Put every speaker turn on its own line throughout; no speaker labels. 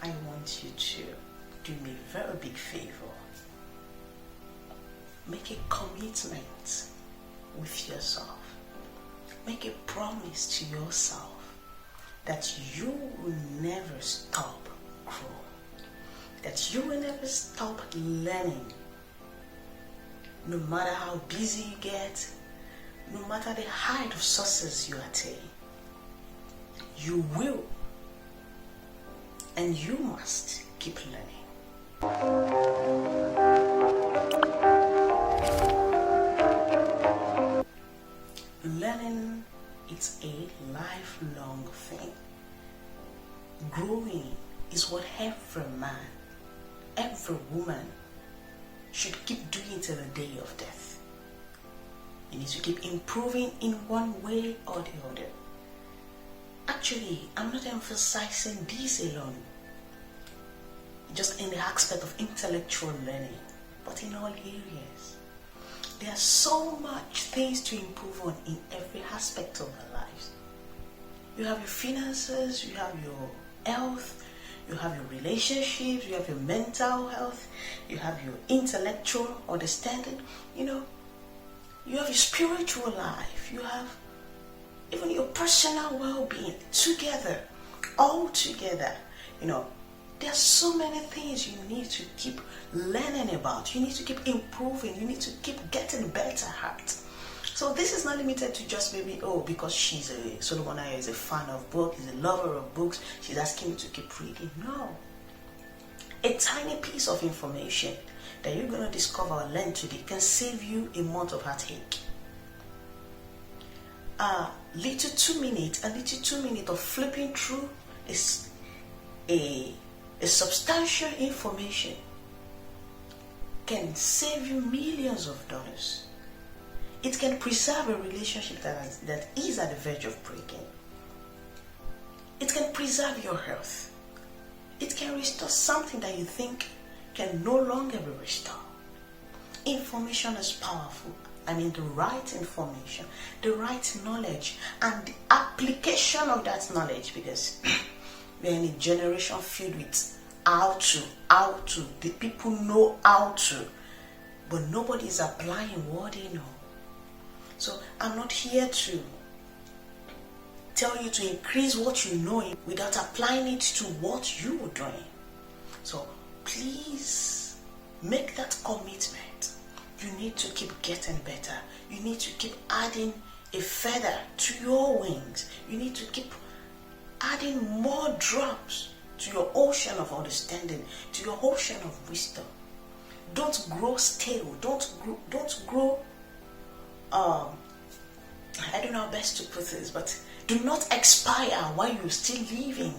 I want you to do me a very big favor. Make a commitment with yourself. Make a promise to yourself that you will never stop growing. That you will never stop learning. No matter how busy you get, no matter the height of success you attain, you will and you must keep learning. Learning is a lifelong thing. Growing is what every man, every woman should keep doing till the day of death. You need to keep improving in one way or the other. Actually, I'm not emphasizing this alone, just in the aspect of intellectual learning, but in all areas. There are so much things to improve on in every aspect of our lives. You have your finances, you have your health, you have your relationships, you have your mental health, you have your intellectual understanding, you have your spiritual life, you have even your personal well-being together, all together. There are so many things you need to keep learning about. You need to keep improving. You need to keep getting better at. So this is not limited to just maybe, because Solomon is a fan of books, is a lover of books, she's asking me to keep reading. No. A tiny piece of information that you're going to discover or learn today can save you a month of heartache. A little 2 minutes of flipping through is a substantial information can save you millions of dollars. It can preserve a relationship that is at the verge of breaking. It can preserve your health. It can restore something that you think can no longer be restored. Information is powerful. The right information, the right knowledge, and the application of that knowledge, because we're in a generation filled with how to. The people know how to, but nobody is applying what they know. So I'm not here to tell you to increase what you know without applying it to what you are doing. So please make that commitment. You need to keep getting better. You need to keep adding a feather to your wings. You need to keep adding more drops to your ocean of understanding, to your ocean of wisdom. Don't grow stale. Don't grow. I don't know how best to put this, but do not expire while you're still living.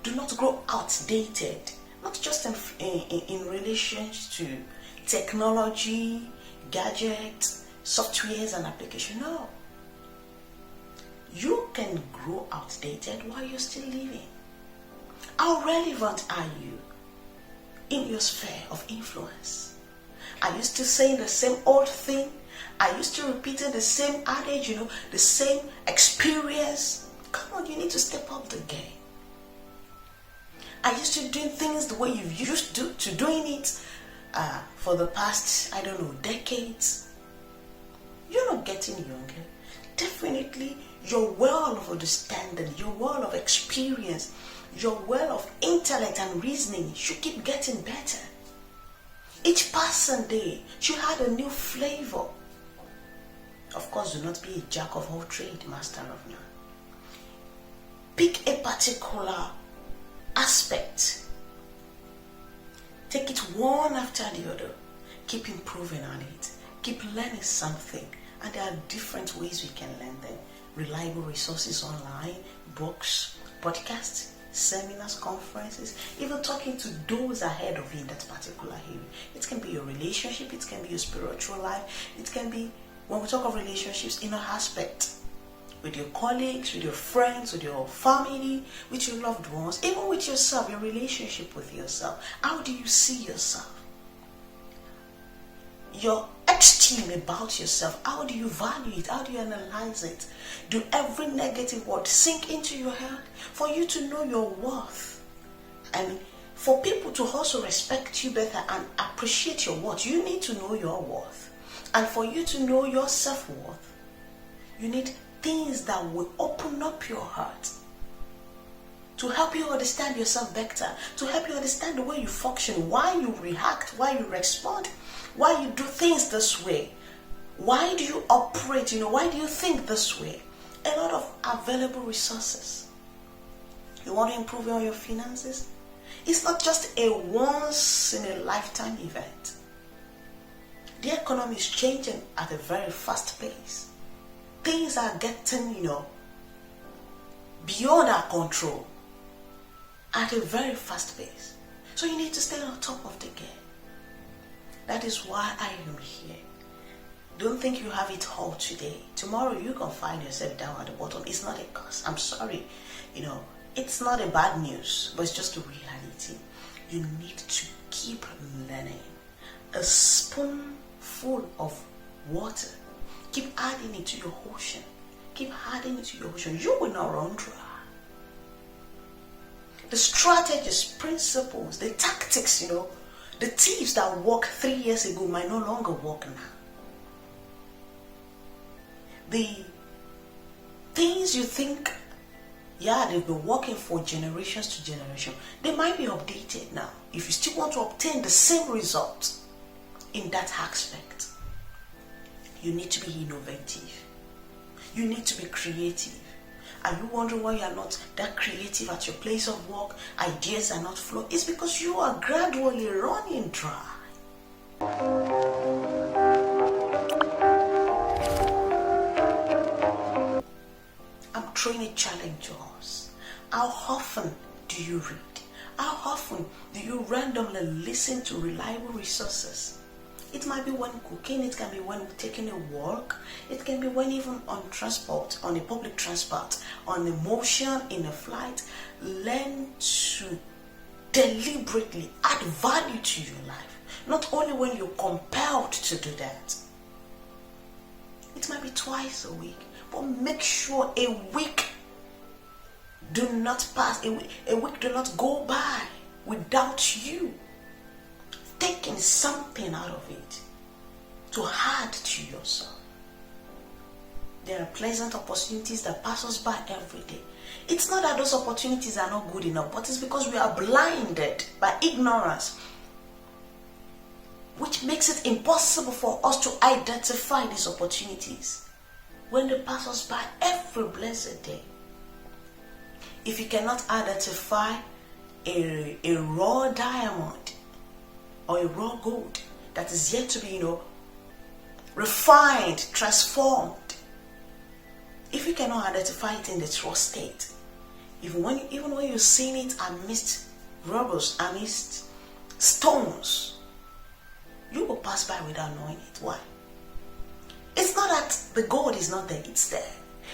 Do not grow outdated. Not just in relation to technology, gadgets, softwares, and applications. No. You can grow outdated while you're still living. How relevant are you in your sphere of influence? Are you still saying the same old thing? Are you still repeating the same adage, the same experience? Come on, you need to step up the game. Are you still doing things the way you used to doing it for the past, decades? You're not getting younger. Definitely, your well of understanding, your well of experience, your well of intellect and reasoning should keep getting better. Each passing day should have a new flavor. Of course, do not be a jack of all trades, master of none. Pick a particular aspect. Take it one after the other. Keep improving on it. Keep learning something. And there are different ways we can learn them. Reliable resources online, books, podcasts, seminars, conferences, even talking to those ahead of you in that particular area. It can be your relationship, it can be your spiritual life, it can be, when we talk of relationships, in an aspect, with your colleagues, with your friends, with your family, with your loved ones, even with yourself, your relationship with yourself. How do you see yourself? Your esteem about yourself, how do you value it? How do you analyze it? Do every negative word sink into your head for you to know your worth I mean, for people to also respect you better and appreciate your worth, you need to know your worth. And for you to know your self-worth, you need things that will open up your heart to help you understand yourself better, to help you understand the way you function, why you react, why you respond, why you do things this way, why do you operate, why do you think this way. A lot of available resources. You want to improve on your finances? It's not just a once in a lifetime event. The economy is changing at a very fast pace. Things are getting, beyond our control at a very fast pace. So you need to stay on top of the game. That is why I am here. Don't think you have it all today. Tomorrow you can find yourself down at the bottom. It's not a curse. I'm sorry. It's not a bad news, but it's just a reality. You need to keep learning. A spoonful of water. Keep adding it to your ocean. Keep adding it to your ocean. You will not run dry. The strategies, principles, the tactics, the tips that worked 3 years ago might no longer work now. The things you think, they've been working for generations to generation, they might be updated now. If you still want to obtain the same result in that aspect, you need to be innovative. You need to be creative. Are you wondering why you are not that creative at your place of work? Ideas are not flowing. It's because you are gradually running dry. I'm throwing a challenge to us. How often do you read? How often do you randomly listen to reliable resources? It might be when cooking, it can be when taking a walk, it can be when even on transport, on a public transport, on a motion, in a flight. Learn to deliberately add value to your life. Not only when you're compelled to do that. It might be twice a week, but make sure a week do not pass, a week do not go by without you taking something out of it to add to yourself. There are pleasant opportunities that pass us by every day. It's not that those opportunities are not good enough, but it's because we are blinded by ignorance, which makes it impossible for us to identify these opportunities when they pass us by every blessed day. If you cannot identify a raw diamond or a raw gold that is yet to be, refined, transformed, if you cannot identify it in its raw state, even when you're seeing it amidst rubbles, amidst stones, you will pass by without knowing it. Why? It's not that the gold is not there, it's there.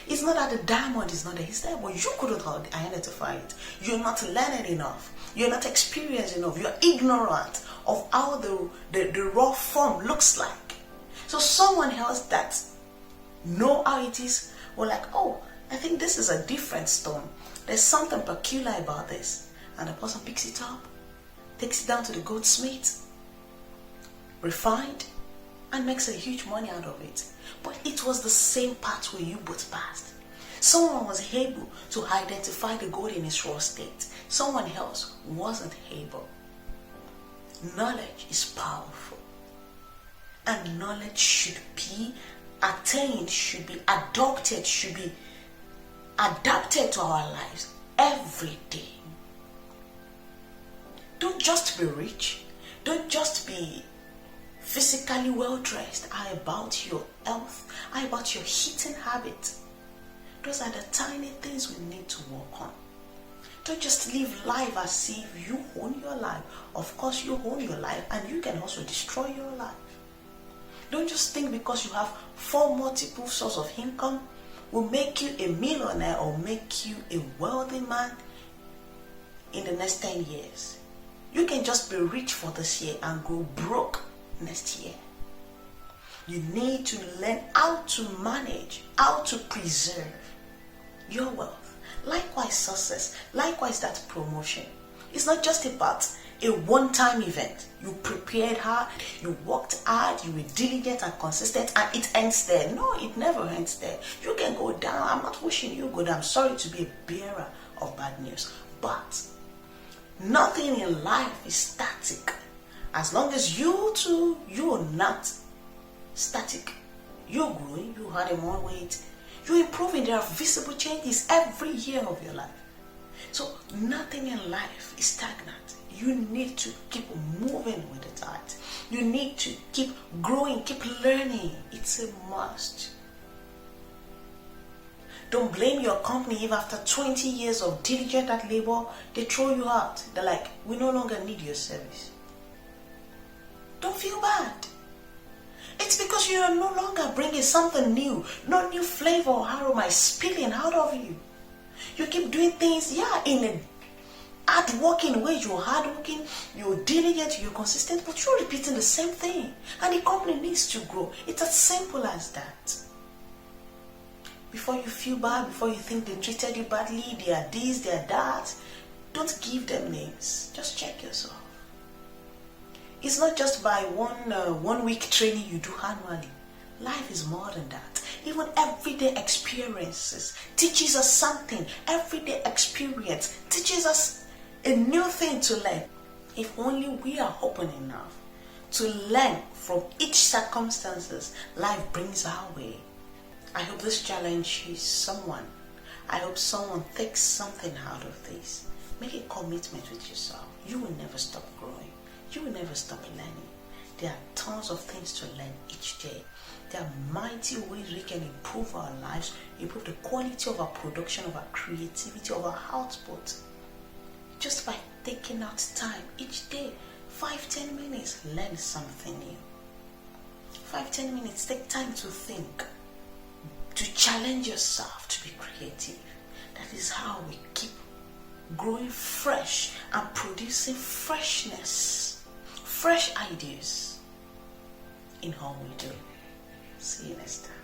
It's not that the diamond is not there, it's there, but you couldn't identify it. You're not learning enough. You're not experienced enough. You're ignorant of how the raw form looks like. So someone else that know how it is will like, oh, I think this is a different stone. There's something peculiar about this. And the person picks it up, takes it down to the goldsmith, refined, and makes a huge money out of it. But it was the same pathway you both passed. Someone was able to identify the gold in its raw state. Someone else wasn't able. Knowledge is powerful. And knowledge should be attained, should be adopted, should be adapted to our lives every day. Don't just be rich. Don't just be physically well dressed. How about your health? How about your eating habit? Those are the tiny things we need to work on. Don't just live life as if you own your life. Of course you own your life, and you can also destroy your life. Don't just think because you have 4 multiple sources of income will make you a millionaire or make you a wealthy man in the next 10 years. You can just be rich for this year and go broke next year. You need to learn how to manage, how to preserve your wealth. Likewise success, likewise that promotion. It's not just about a one-time event. You prepared hard, you worked hard, you were diligent and consistent, and it ends there. No, it never ends there. You can go down. I'm not wishing you good. I'm sorry to be a bearer of bad news. But nothing in life is static. As long as you're not static. You're growing, you had more weight, you're improving. There are visible changes every year of your life. So nothing in life is stagnant. You need to keep moving with the tide. You need to keep growing, keep learning. It's a must. Don't blame your company if after 20 years of diligent labor, they throw you out. They're like, we no longer need your service. Don't feel bad. It's because you are no longer bringing something new. No new flavor or aroma is spilling out of you. You keep doing things, in a hard-working way. You're hard-working, you're diligent, you're consistent, but you're repeating the same thing. And the company needs to grow. It's as simple as that. Before you feel bad, before you think they treated you badly, they are this, they are that, don't give them names. Just check yourself. It's not just by one week training you do annually. Life is more than that. Even everyday experiences teaches us something. Everyday experience teaches us a new thing to learn. If only we are open enough to learn from each circumstances life brings our way. I hope this challenges someone. I hope someone takes something out of this. Make a commitment with yourself. You will never stop growing. You will never stop learning. There are tons of things to learn each day. There are mighty ways we can improve our lives, improve the quality of our production, of our creativity, of our output. Just by taking out time each day, 5-10 minutes, learn something new. 5-10 minutes, take time to think, to challenge yourself to be creative. That is how we keep growing fresh and producing freshness, fresh ideas in all we do. See you next time.